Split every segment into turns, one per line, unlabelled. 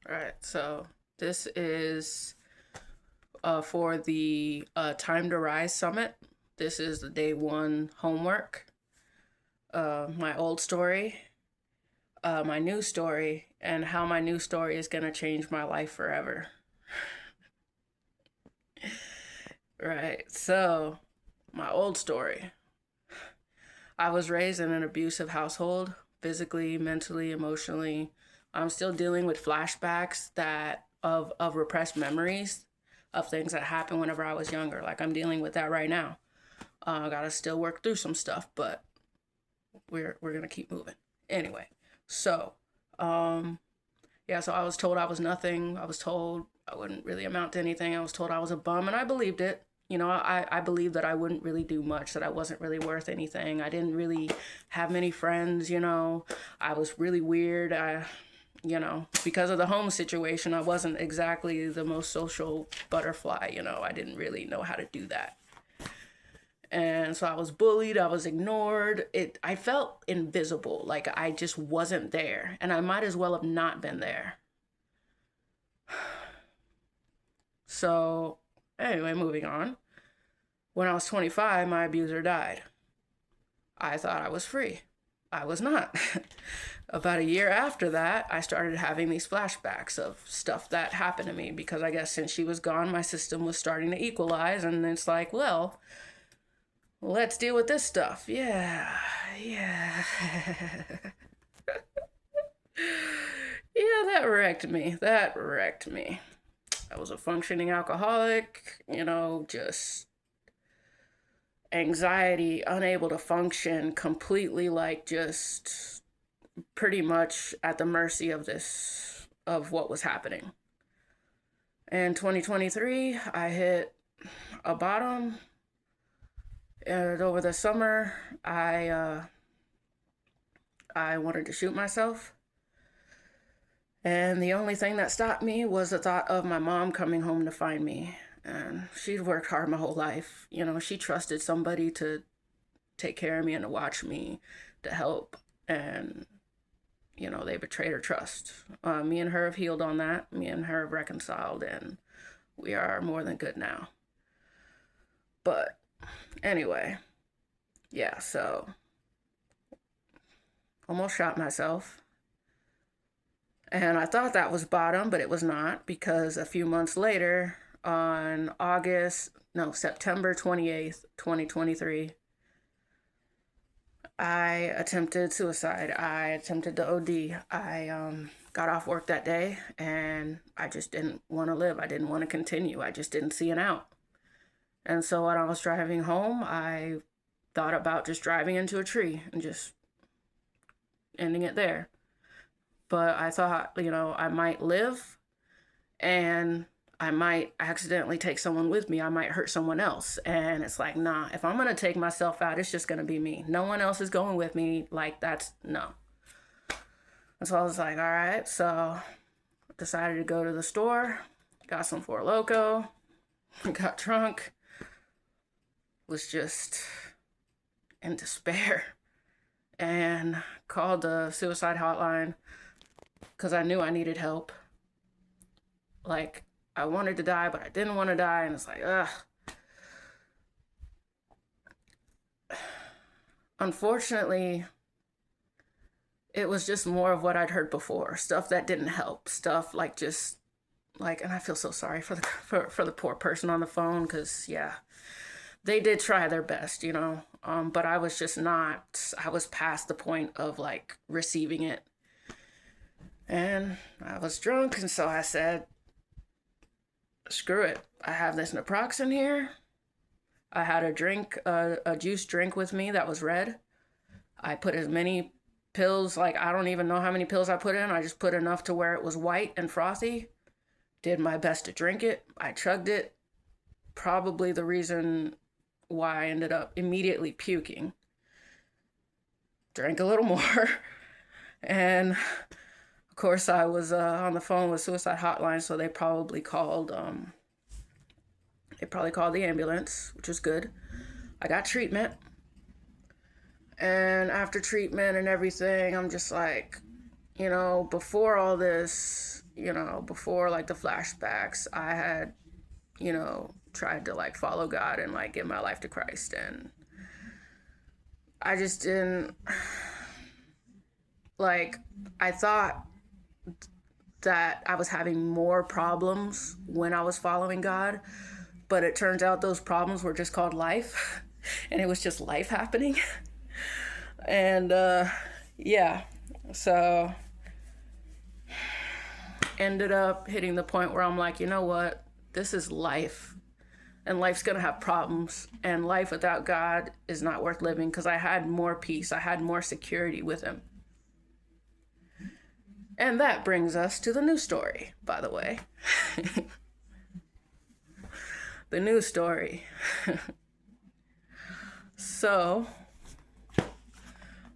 All right, so this is for the Time to Rise Summit. This is the day one homework, my old story, my new story, and how my new story is going to change my life forever. Right, so my old story. I was raised in an abusive household, physically, mentally, emotionally. I'm still dealing with flashbacks of repressed memories of things that happened whenever I was younger. Like I'm dealing with that right now. I gotta still work through some stuff, but we're gonna keep moving. Anyway, so um, yeah, so I was told I was nothing. I was told I wouldn't really amount to anything. I was told I was a bum, and I believed it. I believed that I wouldn't really do much, that I wasn't really worth anything. I didn't really have many friends. I was really weird. Because of the home situation, I wasn't exactly the most social butterfly. I didn't really know how to do that. And so I was bullied, I was ignored. I felt invisible, like I just wasn't there, and I might as well have not been there. So, anyway, moving on. When I was 25, my abuser died. I thought I was free. I was not. About a year after that, I started having these flashbacks of stuff that happened to me because I guess since she was gone, my system was starting to equalize, and it's like, well, let's deal with this stuff. Yeah, yeah. Yeah, that wrecked me. That wrecked me. I was a functioning alcoholic, just anxiety, unable to function, completely like just pretty much at the mercy of what was happening. In 2023, I hit a bottom. And over the summer, I wanted to shoot myself. And the only thing that stopped me was the thought of my mom coming home to find me. And she'd worked hard my whole life. She trusted somebody to take care of me and to watch me, to help. And, they betrayed her trust. Me and her have healed on that. Me and her have reconciled, and we are more than good now. But anyway, yeah, so almost shot myself. And I thought that was bottom, but it was not, because a few months later, on September 28th, 2023, I attempted suicide. I attempted to OD. I got off work that day and I just didn't want to live. I didn't want to continue. I just didn't see an out. And so when I was driving home, I thought about just driving into a tree and just ending it there. But I thought, I might live and I might accidentally take someone with me. I might hurt someone else. And it's like, nah, if I'm going to take myself out, it's just going to be me. No one else is going with me. Like, that's no. And so I was like, all right. So decided to go to the store, got some Four Loko, got drunk, was just in despair, and called the suicide hotline because I knew I needed help. Like, I wanted to die, but I didn't want to die, and it's like, ugh. Unfortunately, it was just more of what I'd heard before, stuff that didn't help, stuff like just like, and I feel so sorry for the poor person on the phone, because yeah, they did try their best. But I was just not. I was past the point of like receiving it, and I was drunk, and so I said, screw it. I have this naproxen here. I had a juice drink with me that was red. I put as many pills, like I don't even know how many pills I put in. I just put enough to where it was white and frothy. Did my best to drink it. I chugged it. Probably the reason why I ended up immediately puking. Drank a little more. And of course, I was on the phone with suicide hotline, so they probably called the ambulance, which was good. I got treatment. And after treatment and everything, I'm just like, before all this, before like the flashbacks, I had, tried to like follow God and like give my life to Christ. And I just didn't, like, I thought that I was having more problems when I was following God, but it turns out those problems were just called life, and it was just life happening. And yeah, so ended up hitting the point where I'm like, you know what? This is life, and life's gonna have problems, and life without God is not worth living, because I had more peace, I had more security with Him. And that brings us to the news story, by the way. The news story. So,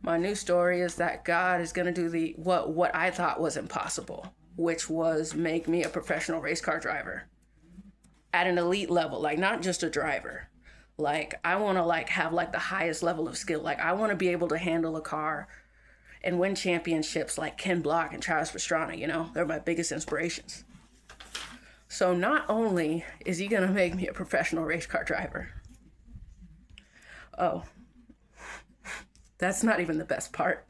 my news story is that God is going to do what I thought was impossible, which was make me a professional race car driver at an elite level, like not just a driver. Like, I want to like have like the highest level of skill. Like, I want to be able to handle a car and win championships like Ken Block and Travis Pastrana, they're my biggest inspirations. So not only is he gonna make me a professional race car driver, oh, that's not even the best part.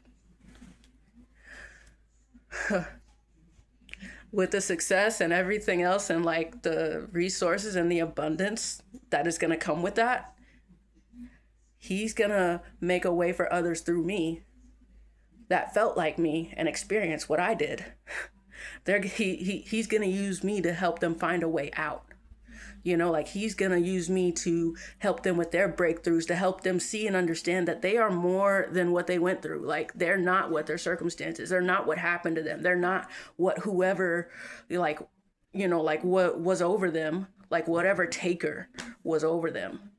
With the success and everything else and like the resources and the abundance that is gonna come with that, he's gonna make a way for others through me that felt like me and experienced what I did. He's gonna use me to help them find a way out. Like he's gonna use me to help them with their breakthroughs, to help them see and understand that they are more than what they went through. Like, they're not what their circumstances, they're not what happened to them, they're not what whoever, like what was over them, like whatever taker was over them.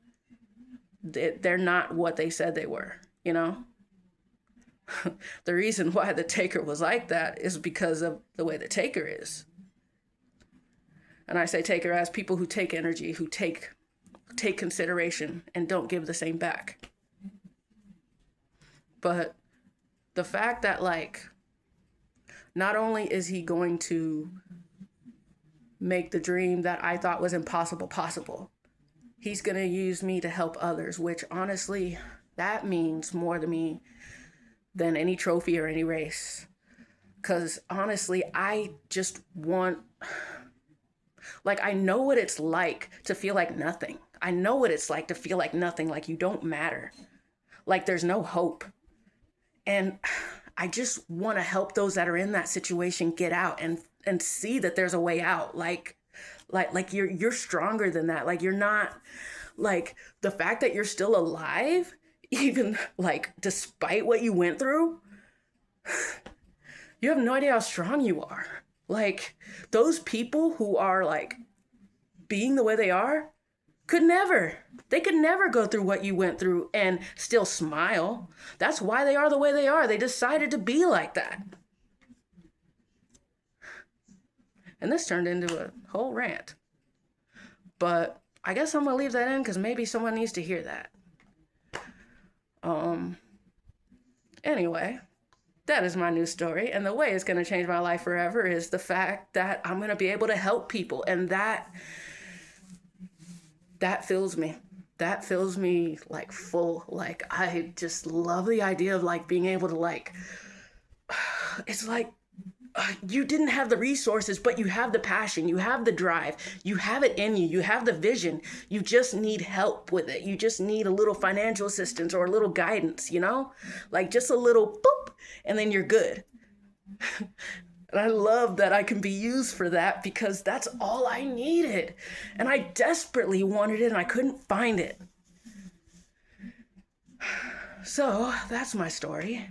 They're not what they said they were. The reason why the taker was like that is because of the way the taker is. And I say taker as people who take energy, who take consideration and don't give the same back. But the fact that like, not only is he going to make the dream that I thought was impossible possible, he's going to use me to help others, which honestly, that means more to me than any trophy or any race. Because honestly, I just want, like, I know what it's like to feel like nothing. I know what it's like to feel like nothing, like you don't matter, like there's no hope. And I just want to help those that are in that situation get out and see that there's a way out. Like you're stronger than that. Like, you're not, like, the fact that you're still alive, even like despite what you went through, you have no idea how strong you are. Like, those people who are like being the way they are could never go through what you went through and still smile. That's why they are the way they are. They decided to be like that. And this turned into a whole rant. But I guess I'm gonna leave that in because maybe someone needs to hear that. Anyway, that is my new story. And the way it's going to change my life forever is the fact that I'm going to be able to help people. And that fills me. That fills me like full. Like, I just love the idea of like being able to like, it's like, you didn't have the resources, but you have the passion, you have the drive, you have it in you, you have the vision. You just need help with it. You just need a little financial assistance or a little guidance, like just a little boop, and then you're good. And I love that I can be used for that because that's all I needed. And I desperately wanted it and I couldn't find it. So that's my story.